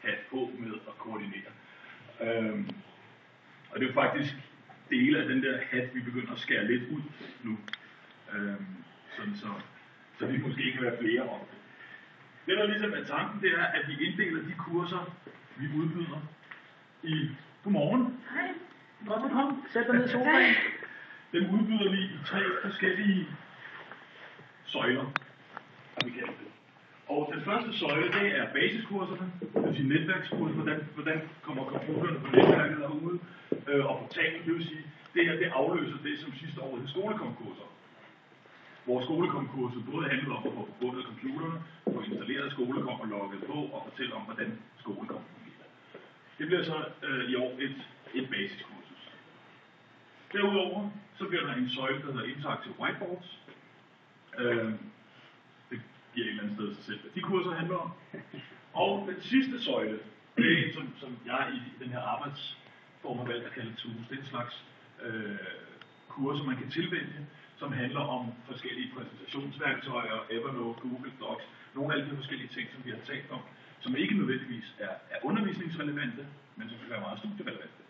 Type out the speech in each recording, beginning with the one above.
hat på med at koordinere. Og det er jo faktisk dele af den der hat, vi begynder at skære lidt ud nu. Sådan så vi måske kan være flere om det. Det der ligesom er tanken, det er, at vi inddeler de kurser, vi udbyder i godmorgen. Hej. Godt at komme. Sæt dig ned i sofaen. Dem udbyder vi i 3 forskellige søjler, har vi kaldt det. Og den første søjle, det er basiskurserne, det vil sige netværkskurser, hvordan kommer computerne på netværket derude, og portalen, det vil sige, det her, det afløser det, som sidste år hed skolekomkurser. Hvor skolekomkurset både handlede om at få forbundet computerne, få installeret skolekom og logget på og fortælle om, hvordan skolekom fungerer. Det bliver så i år et basiskursus. Derudover så bliver der en søjle, der hedder Interactive Whiteboards. Det giver et eller andet sted sig selv, hvad de kurser handler om. Og den sidste søjle, det er en, som jeg i den her arbejdsform har valgt at kalde tools. Det er en slags kurser, man kan tilvælge, som handler om forskellige præsentationsværktøjer, Evernote, Google Docs, nogle af alle de forskellige ting, som vi har talt om, som ikke nødvendigvis er undervisningsrelevante, men som kan være meget studierelevante.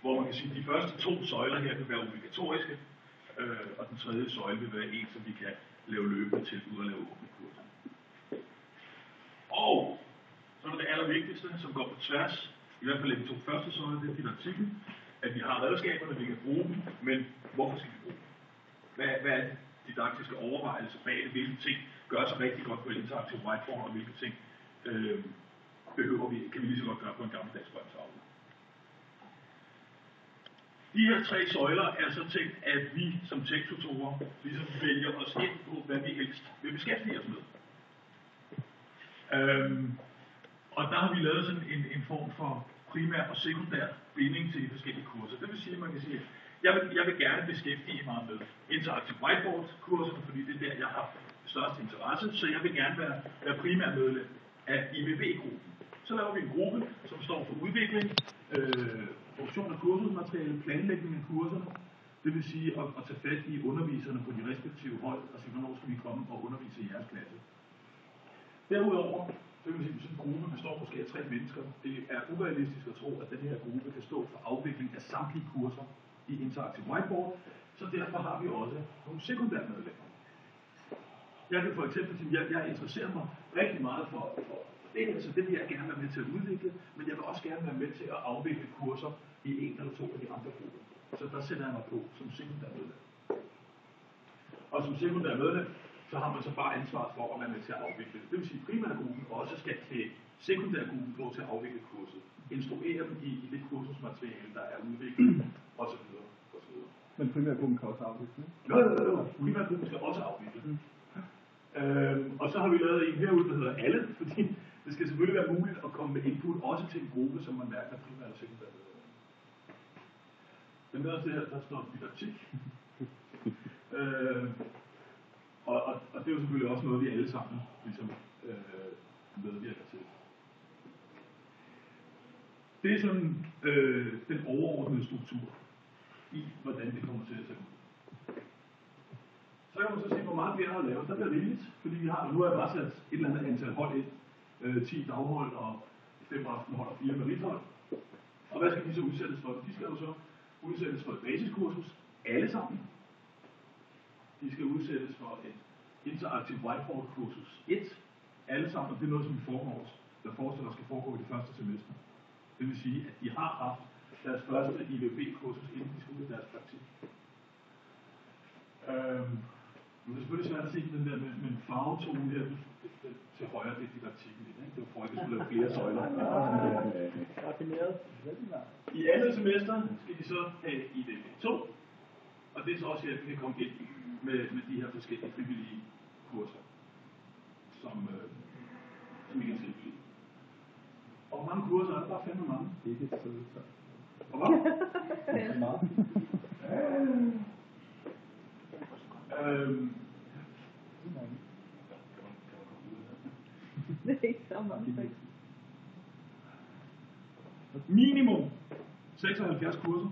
Hvor man kan sige, at de første 2 søjler her vil være obligatoriske, og den tredje søjle vil være en, som vi kan lave løbende tilbud og lave åbne kurser. Og så er det allervigtigste, som går på tværs, i hvert fald i de 2 første søjler, det er didaktikken, at vi har redskaberne, vi kan bruge dem, men hvorfor skal vi bruge dem? Hvad er de didaktiske overvejelser bag det? Hvilke ting gør sig rigtig godt på et Interactive Whiteboard, og hvilke ting kan vi lige så godt gøre på en gammeldags grøn tavle? De her 3 søjler er så tænkt, at vi som tech-tutorer ligesom vælger os ind på, hvad vi helst vil beskæftige os med. Og der har vi lavet sådan en form for primær og sekundær binding til de forskellige kurser. Det vil sige, at man kan sige, at jeg vil gerne beskæftige mig med Interactive Whiteboard-kurserne, fordi det er der, jeg har størst interesse, så jeg vil gerne være primær medlem af IVB-gruppen. Så laver vi en gruppe, som står for udvikling, produktion af kursusmateriale, planlægning af kurserne, det vil sige at tage fat i underviserne på de respektive hold, og sige, hvornår skal vi komme og undervise i jeres klasse. Derudover, så vil man sige, at sådan en gruppe består måske af 3 mennesker. Det er urealistisk at tro, at den her gruppe kan stå for afvikling af samtlige kurser i Interactive Whiteboard, så derfor har vi også nogle sekundære medlemmer. Jeg kan for eksempel sige, at jeg interesserer mig rigtig meget for det her, så det vil jeg gerne være med til at udvikle, men jeg vil også gerne være med til at afvikle kurser i 1 eller 2 af de andre grupper. Så der sætter jeg mig på som sekundær medlem. Og som sekundær medlem, så har man så bare ansvaret for at være med til at afvikle det. Det vil sige, at primærgruppen også skal klæde sekundærgruppen på til at afvikle kurset. Instruere dem i det kursusmateriale, der er udviklet, osv. Men primærgruppen kan også afvikle? Jo. Primærgruppen skal også afvikle. Og så har vi lavet en herude, der hedder alle, fordi det skal selvfølgelig være muligt at komme med input også til en gruppe, som man hverken er primært eller sekundær. Den nederste her, der står didaktik. Og det er jo selvfølgelig også noget, vi alle sammen ligesom, medvirker til. Det er sådan den overordnede struktur i, hvordan det kommer til at se ud. Så kan man så se, hvor meget vi har at lave. Der bliver rigeligt, fordi nu har jeg bare sat et eller andet antal hold ind. 10 daghold og 5 aftenhold og 4 merithold. Og hvad skal de så udsættes for? De skal jo så udsættes for et basiskursus, alle sammen. De skal udsættes for et Interactive Whiteboard-kursus 1, alle sammen, og det er noget, som vi forestiller skal foregå i det første semester. Det vil sige, at de har haft deres første IVB-kursus, inden de skulle ud i deres praktik. Nu er det selvfølgelig svært at se den der med en farvetone her til højre, det er didaktikken. Det var for, at vi skulle lave flere søjler. I andet semester skal de så have IVB2, og det er så også her, at vi kan komme ind med de her forskellige frivillige kurser, som vi kan tilbyde. Og hvor mange kurser er der? Der er fandme mange. Ikke et sødt. Hvor mange? Det er meget. Det er ikke så mange. Minimum 76 kurser.